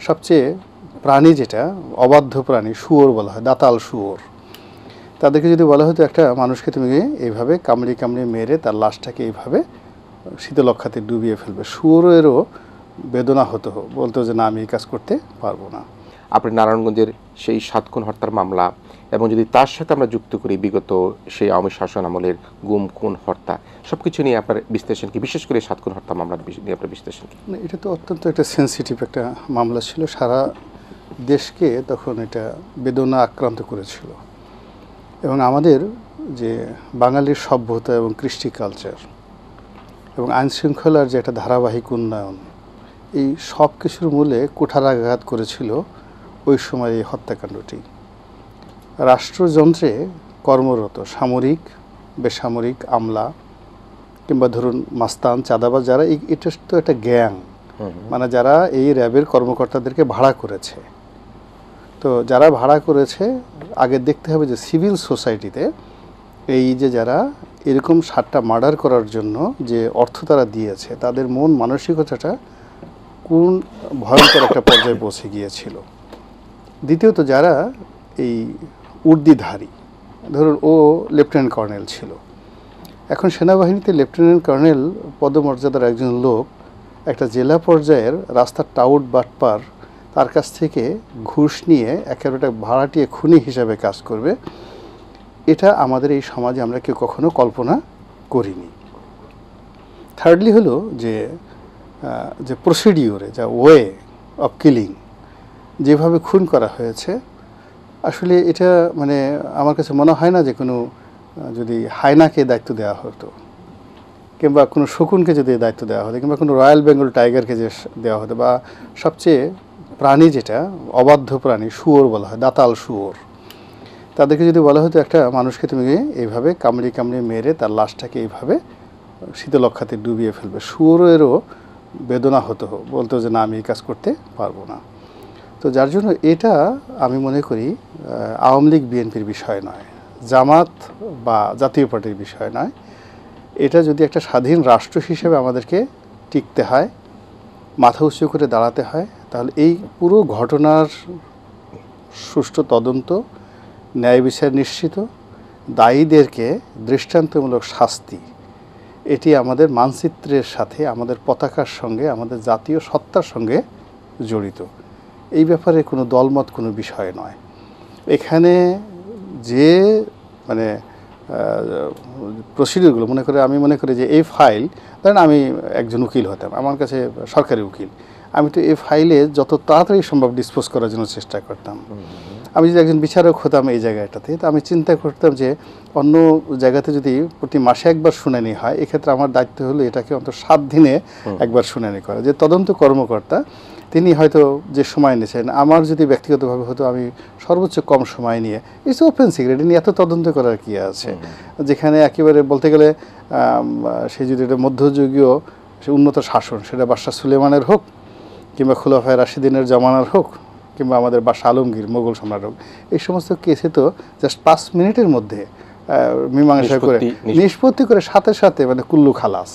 সবচেয়ে প্রাণী যেটা অবাধ্য প্রাণী শুয়োর বলা হয়, দাতাল শুয়োর, তাদেরকে যদি বলা হতো একটা মানুষকে তুমি এইভাবে কামড়িয়ে কামড়িয়ে মেরে তার লাশটাকে এইভাবে শীতলক্ষাতে ডুবিয়ে ফেলবে, শুয়োরেরও বেদনা হতো, বলতো যে না আমি এই কাজ করতে পারবো না। আপনি নারায়ণগঞ্জের সেই 7 খুন হত্যার মামলা এবং যদি তার সাথে আমরা যুক্ত করি বিগত সেই আওয়ামী শাসন আমলের গুম খুন হত্যা সবকিছু নিয়ে আপনার বিশ্লেষণ কি, বিশেষ করে 7 খুন হত্যা মামলার নিয়ে আপনার বিশ্লেষণ কি? এটা তো অত্যন্ত একটা সেন্সিটিভ একটা মামলা ছিল, সারা দেশকে তখন এটা বেদনা আক্রান্ত করেছিল এবং আমাদের যে বাঙালির সভ্যতা এবং কৃষ্টি কালচার এবং আইনশৃঙ্খলার যে একটা ধারাবাহিক উন্নয়ন, এই সব কিছুর মূলে কুঠারাঘাত করেছিল ওই সময় এই হত্যাকাণ্ডটি। রাষ্ট্রযন্ত্রে কর্মরত সামরিক, বেসামরিক, আমলা কিংবা ধরুন মাস্তান, চাঁদাবাজ যারা, এটা তো একটা গ্যাং, মানে যারা এই র্যাবের কর্মকর্তাদেরকে ভাড়া করেছে। তো যারা ভাড়া করেছে আগে দেখতে হবে যে সিভিল সোসাইটিতে এই যে যারা এরকম 7টা মার্ডার করার জন্য যে অর্থ তারা দিয়েছে তাদের মন মানসিকতাটা কোন ভয়ঙ্কর একটা পর্যায়ে পৌঁছে গিয়েছিল। দ্বিতীয়ত যারা এই উর্দিধারী, ধরুন ও লেফটেন্যান্ট কর্নেল ছিল, এখন সেনাবাহিনীতে লেফটেন্যান্ট কর্নেল পদমর্যাদার একজন লোক একটা জেলা পর্যায়ের রাস্তার টাউট বাটপার তার কাছ থেকে ঘুষ নিয়ে একেবারে ভাড়াটিয়ে খুনি হিসাবে কাজ করবে, এটা আমাদের এই সমাজে আমরা কেউ কখনো কল্পনা করিনি। থার্ডলি হলো যে প্রসিডিওরে যা ওয়ে অফ কিলিং, যেভাবে খুন করা হয়েছে, আসলে এটা মানে আমার কাছে মনে হয় না যে কোনো যদি হায়নাকে দায়িত্ব দেওয়া হতো কিংবা কোনো শকুনকে যদি দায়িত্ব দেওয়া হতো কিংবা কোনো রয়্যাল বেঙ্গল টাইগারকে যে দেওয়া হতো, বা সবচেয়ে প্রাণী যেটা অবাধ্য প্রাণী শুয়োর বলা হয়, দাতাল শুয়োর, তাদেরকে যদি বলা হতো একটা মানুষকে তুমি এইভাবে কামড়িয়ে কামড়িয়ে মেরে তার লাশটাকে এইভাবে শীতলক্ষাতে ডুবিয়ে ফেলবে, শুয়োরেরও বেদনা হতো, বলতো যে না আমি এই কাজ করতে পারবো না। তো যার জন্য এটা আমি মনে করি আওয়ামী লীগ বিএনপির বিষয় নয়, জামাত বা জাতীয় পার্টির বিষয় নয়, এটা যদি একটা স্বাধীন রাষ্ট্র হিসেবে আমাদেরকে টিকতে হয়, মাথা উঁচু করে দাঁড়াতে হয়, তাহলে এই পুরো ঘটনার সুষ্ঠু তদন্ত, ন্যায় বিচার নিশ্চিত, দায়ীদেরকে দৃষ্টান্তমূলক শাস্তি, এটি আমাদের মানচিত্রের সাথে, আমাদের পতাকার সঙ্গে, আমাদের জাতীয় সত্তার সঙ্গে জড়িত। এই ব্যাপারে কোনো দলমত কোনো বিষয় নয়। এখানে যে মানে প্রসিডিউরগুলো মনে করে, আমি মনে করি যে এই ফাইল, ধরেন আমি একজন উকিল হতাম, আমার কাছে সরকারি উকিল, আমি তো এই ফাইলে যত তাড়াতাড়ি সম্ভব ডিসপোজ করার জন্য চেষ্টা করতাম। আমি যদি একজন বিচারক হতাম এই জায়গাটাতে, তো আমি চিন্তা করতাম যে অন্য জায়গাতে যদি প্রতি মাসে একবার শুনানি হয়, এক্ষেত্রে আমার দায়িত্ব হলো এটাকে অন্তত 7 দিনে একবার শুনানি করা। যে তদন্ত কর্মকর্তা তিনি হয়তো যে সময় নিয়েছেন, আমার যদি ব্যক্তিগতভাবে হতো আমি সর্বোচ্চ কম সময় নিয়ে, ইটস ওপেন সিক্রেট, নিয়ে এত তদন্ত করার কি আছে, যেখানে একেবারে বলতে গেলে সে যদি এটা মধ্যযুগীয় সে উন্নত শাসন, সেটা বাদশাহ সুলেমানের হোক কিংবা খুলাফায়ে রাশিদিনের জমানার হোক কিংবা আমাদের বাদশাহ আলমগীর মোগল সম্রাট হোক, এই সমস্ত কেসে তো জাস্ট 5 মিনিটের মধ্যে মীমাংসা করে নিষ্পত্তি করে সাথে সাথে মানে কুল্লু খালাস।